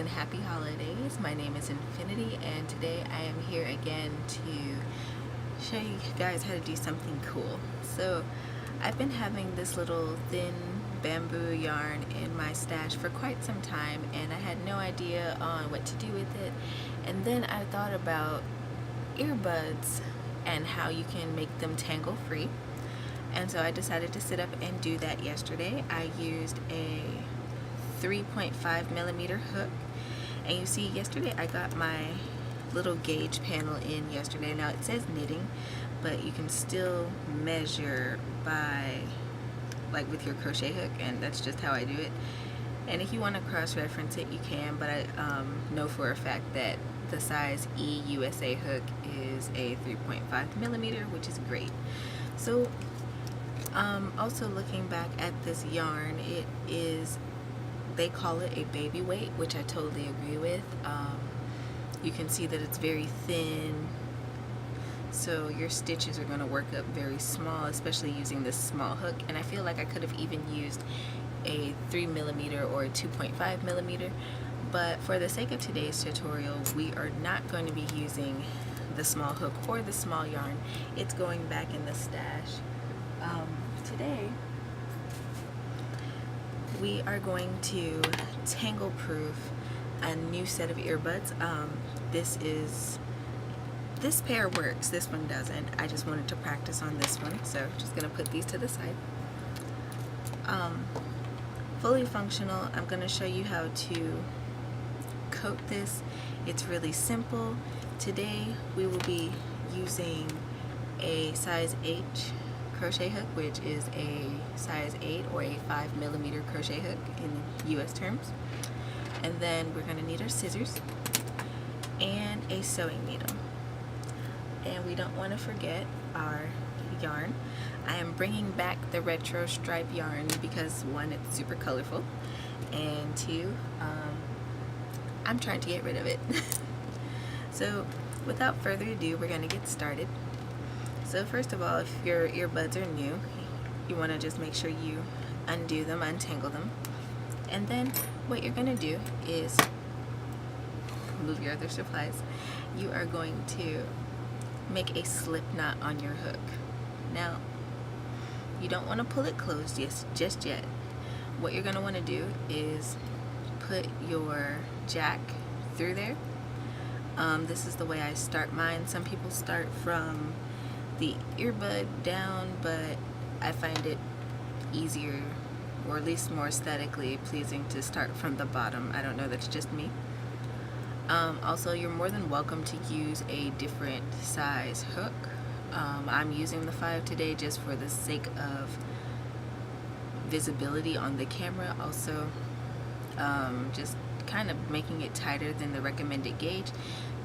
and happy holidays. My name is Infinity, and today I am here again to show you guys how to do something cool. So I've been having this little thin bamboo yarn in my stash for quite some time, and I had no idea on what to do with it. And then I thought about earbuds and how you can make them tangle free. And so I decided to sit up and do that yesterday. I used a 3.5mm hook, and you see yesterday I got my little gauge panel in yesterday. Now it says knitting, but you can still measure by with your crochet hook, and that's just how I do it. And if you want to cross-reference it, you can, but I know for a fact that the size E USA hook is a 3.5mm, which is great. So also looking back at this yarn, it is, they call it a baby weight, which I totally agree with. You can see that it's very thin, so your stitches are going to work up very small, especially using this small hook. And I feel like I could have even used a 3mm or a 2.5mm, but for the sake of today's tutorial, we are not going to be using the small hook or the small yarn. It's going back in the stash. Today we are going to Tangle-Proof a new set of earbuds. This pair works, this one doesn't. I just wanted to practice on this one, so just gonna put these to the side. Fully functional. I'm gonna show you how to coat this. It's really simple. Today we will be using a size H crochet hook, which is a size 8 or a 5mm crochet hook in US terms. And then we're going to need our scissors and a sewing needle. And we don't want to forget our yarn. I am bringing back the retro stripe yarn because one, it's super colorful, and two, I'm trying to get rid of it. So without further ado, we're going to get started. So first of all, if your earbuds are new, you want to just make sure you undo them, untangle them. And then what you're going to do is move your other supplies. You are going to make a slip knot on your hook. Now, you don't want to pull it closed just yet. What you're going to want to do is put your jack through there. This is the way I start mine. Some people start from the earbud down, but I find it easier, or at least more aesthetically pleasing, to start from the bottom. I don't know, that's just me. Also, you're more than welcome to use a different size hook. I'm using the 5 today just for the sake of visibility on the camera. Also, just kind of making it tighter than the recommended gauge,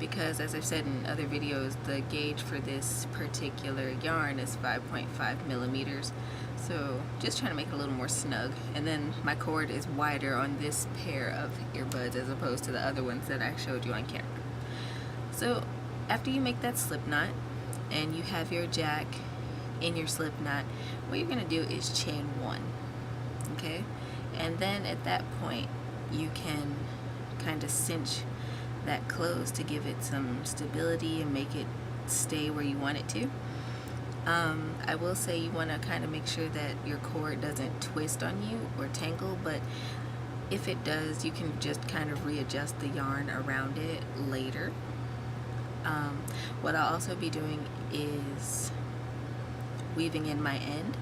because as I've said in other videos, the gauge for this particular yarn is 5.5mm. So just trying to make it a little more snug. And then my cord is wider on this pair of earbuds as opposed to the other ones that I showed you on camera. So after you make that slip knot and you have your jack in your slip knot, what you're going to do is chain 1. Okay? And then at that point you can kind of cinch that close to give it some stability and make it stay where you want it to. I will say you want to kind of make sure that your cord doesn't twist on you or tangle, but if it does, you can just kind of readjust the yarn around it later. What I'll also be doing is weaving in my end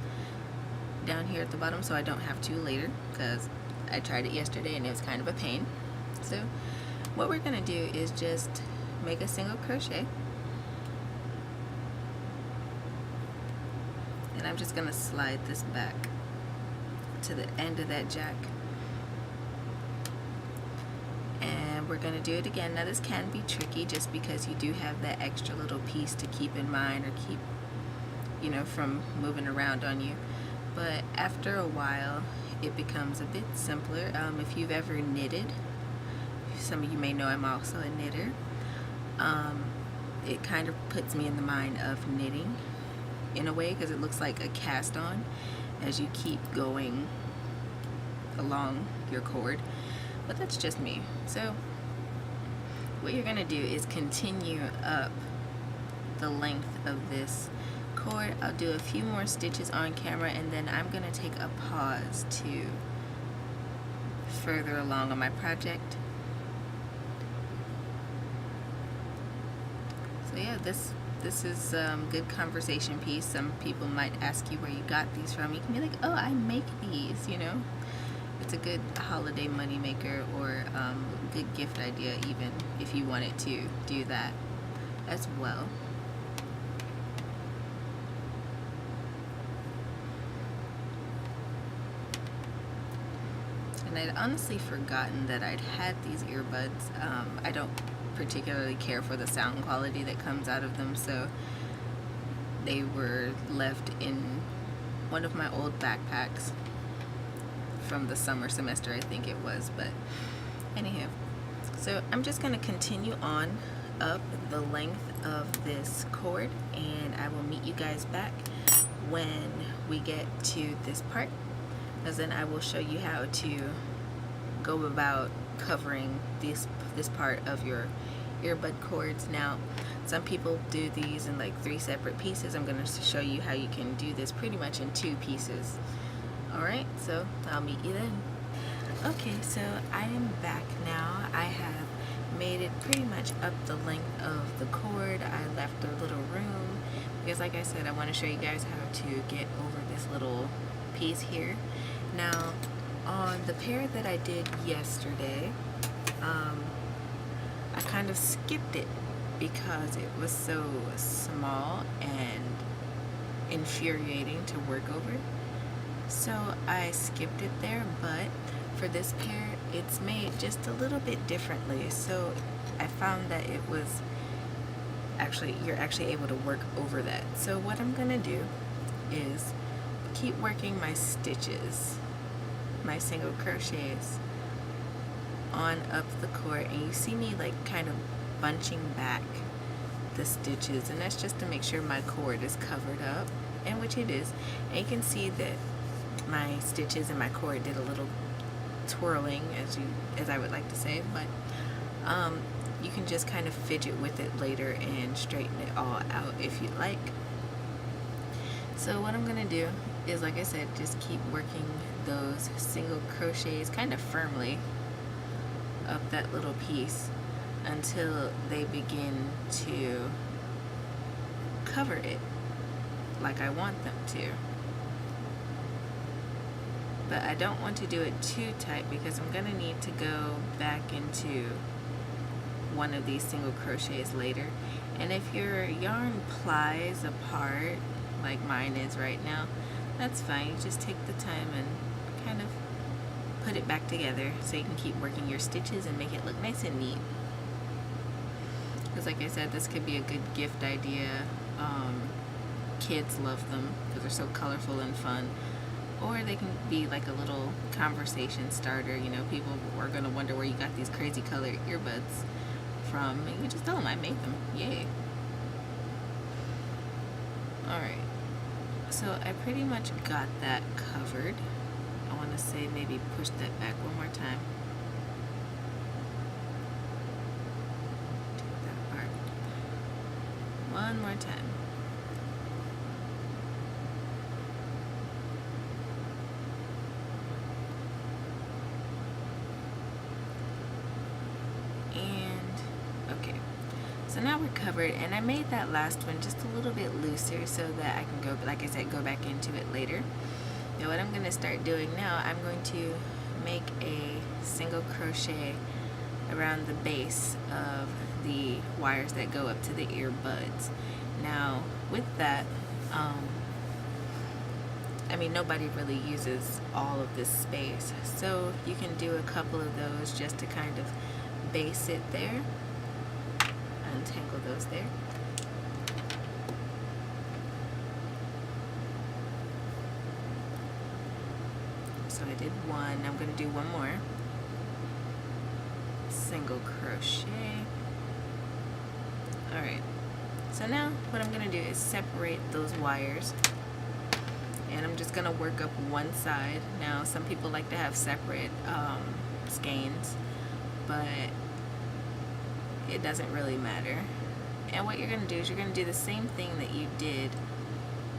down here at the bottom so I don't have to later, because I tried it yesterday and it was kind of a pain. So what we're going to do is just make a single crochet, and I'm just going to slide this back to the end of that jack, and we're going to do it again. Now this can be tricky just because you do have that extra little piece to keep in mind, or keep, you know, from moving around on you, but after a while it becomes a bit simpler. If you've ever knitted, some of you may know I'm also a knitter. It kind of puts me in the mind of knitting in a way, because it looks like a cast on as you keep going along your cord. but that's just me. So what you're gonna do is continue up the length of this cord. I'll do a few more stitches on camera, and then I'm gonna take a pause to further along on my project. So yeah, this is good conversation piece. Some people might ask you where you got these from. You can be like, oh, I make these, you know. It's a good holiday money maker, or good gift idea, even if you wanted to do that as well. And I'd honestly forgotten that I'd had these earbuds. I don't particularly care for the sound quality that comes out of them, so they were left in one of my old backpacks from the summer semester, I think it was. But anyhow, so I'm just going to continue on up the length of this cord, and I will meet you guys back when we get to this part, because then I will show you how to go about covering this part of your earbud cords. Now, some people do these in like 3 separate pieces. I'm going to show you how you can do this pretty much in 2 pieces. Alright, so I'll meet you then. Okay, so I am back now. I have made it pretty much up the length of the cord. I left a little room because, like I said, I want to show you guys how to get over this little piece here. Now, on the pair that I did yesterday, I kind of skipped it because it was so small and infuriating to work over. So I skipped it there, but for this pair, it's made just a little bit differently. So I found that it was you're actually able to work over that. So what I'm gonna do is keep working my stitches, my single crochets on up the cord, and you see me like kind of bunching back the stitches, and that's just to make sure my cord is covered up, and which it is. And you can see that my stitches and my cord did a little twirling, as I would like to say, but you can just kind of fidget with it later and straighten it all out if you like. So what I'm gonna do is, like I said, just keep working those single crochets kind of firmly up that little piece until they begin to cover it like I want them to. But I don't want to do it too tight because I'm going to need to go back into one of these single crochets later. And if your yarn plies apart like mine is right now, that's fine. You just take the time and kind of put it back together so you can keep working your stitches and make it look nice and neat. Because like I said, this could be a good gift idea. Kids love them because they're so colorful and fun. Or they can be like a little conversation starter. You know, people are going to wonder where you got these crazy colored earbuds from. And you just tell them I made them. Yay. Alright. So I pretty much got that covered. I want to say maybe push that back one more time. Do that part. One more time. So now we're covered, and I made that last one just a little bit looser so that I can go, like I said, go back into it later. Now what I'm going to start doing now, I'm going to make a single crochet around the base of the wires that go up to the earbuds. Now with that, I mean, nobody really uses all of this space, so you can do a couple of those just to kind of base it there. Untangle those there. So I did one. I'm going to do one more. Single crochet. Alright. So now what I'm going to do is separate those wires. And I'm just going to work up one side. Now some people like to have separate skeins, but it doesn't really matter. And what you're going to do is you're going to do the same thing that you did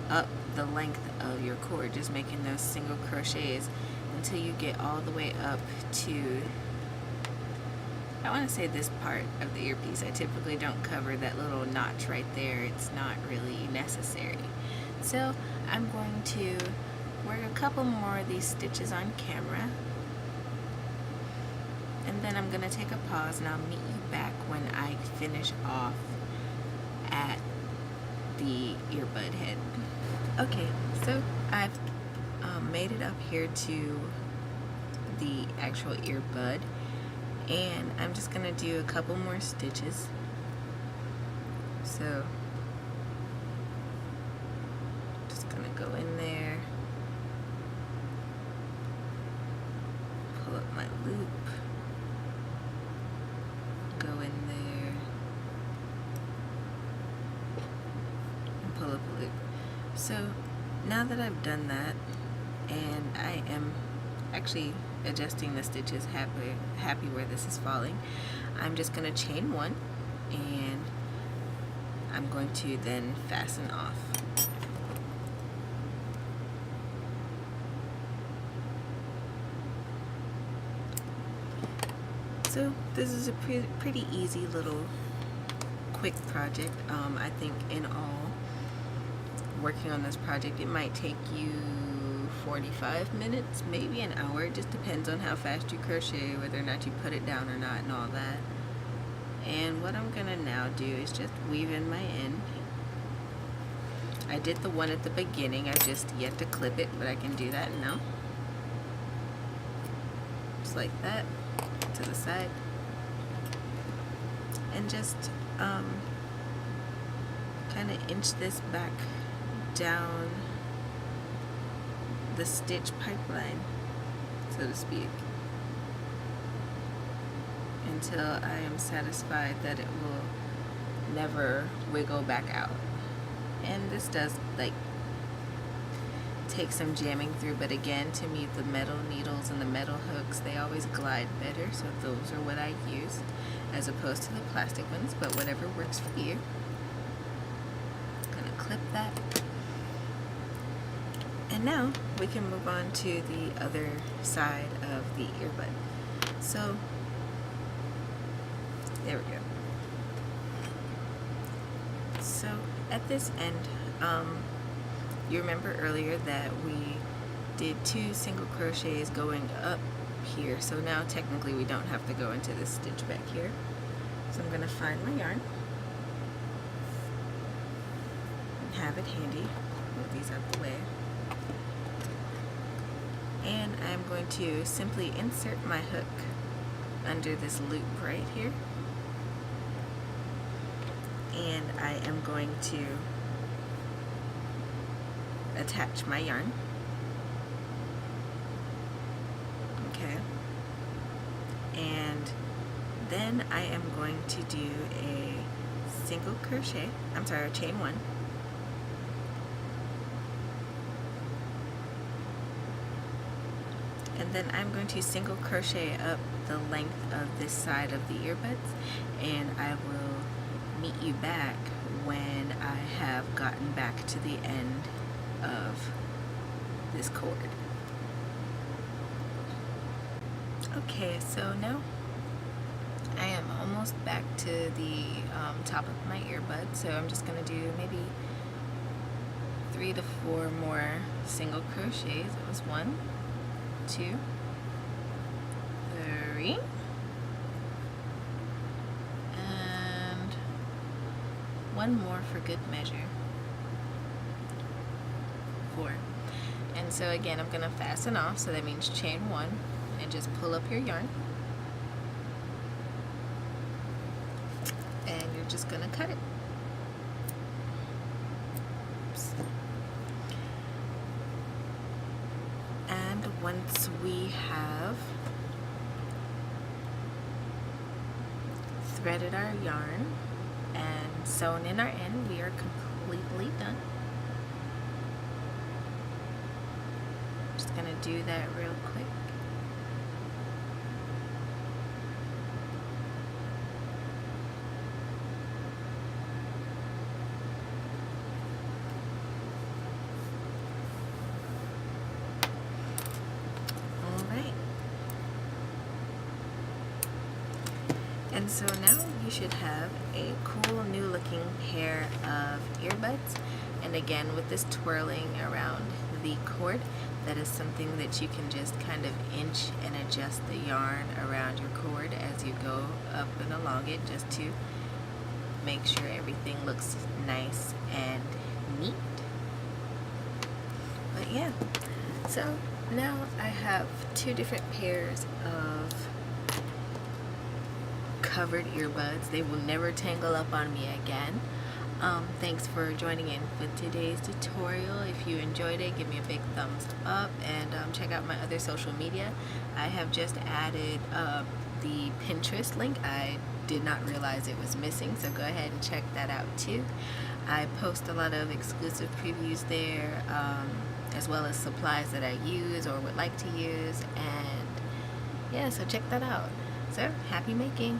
up the length of your cord, just making those single crochets until you get all the way up to, I want to say, this part of the earpiece. I typically don't cover that little notch right there. It's not really necessary. So I'm going to work a couple more of these stitches on camera, and then I'm going to take a pause and I'll meet you back when I finish off at the earbud head. Okay, so I've made it up here to the actual earbud, and I'm just going to do a couple more stitches. So just going to go in there, pull up my loop, go in there, and pull up a loop. So now that I've done that, and I am actually adjusting the stitches happy where this is falling, I'm just going to chain one, and I'm going to then fasten off. So this is a pretty easy little quick project. I think in all, working on this project, it might take you 45 minutes, maybe an hour. It just depends on how fast you crochet, whether or not you put it down or not, and all that. And what I'm gonna now do is just weave in my end. I did the one at the beginning, I've just yet to clip it, but I can do that now. Just like that, to the side. And just kind of inch this back down the stitch pipeline, so to speak, until I am satisfied that it will never wiggle back out. And this does like take some jamming through, but again, to me, the metal needles and the metal hooks, they always glide better, so those are what I use as opposed to the plastic ones, but whatever works for you. I'm gonna clip that. And now we can move on to the other side of the earbud. So there we go. So at this end, you remember earlier that we did 2 single crochets going up here. So now technically we don't have to go into this stitch back here. So I'm going to find my yarn and have it handy. Move these out the way. And I'm going to simply insert my hook under this loop right here. And I am going to attach my yarn. Okay. And then I am going to do a single crochet, chain one. And then I'm going to single crochet up the length of this side of the earbuds, and I will meet you back when I have gotten back to the end of this cord. Okay, so now I am almost back to the top of my earbud, so I'm just going to do maybe 3 to 4 more single crochets. It was 1, 2, 3, and 1 more for good measure, 4. And so again, I'm going to fasten off, so that means chain 1 and just pull up your yarn, and you're just going to cut it. Oops. And once we have threaded our yarn and sewn in our end, we are completely done. Just gonna do that real quick. And so now you should have a cool new looking pair of earbuds. And again, with this twirling around the cord, that is something that you can just kind of inch and adjust the yarn around your cord as you go up and along it, just to make sure everything looks nice and neat. But yeah, so now I have two different pairs of covered earbuds. They will never tangle up on me again. Thanks for joining in with today's tutorial. If you enjoyed it, give me a big thumbs up, and check out my other social media. I have just added the Pinterest link. I did not realize it was missing, so go ahead and check that out too. I post a lot of exclusive previews there, as well as supplies that I use or would like to use, and yeah, so check that out. So happy making!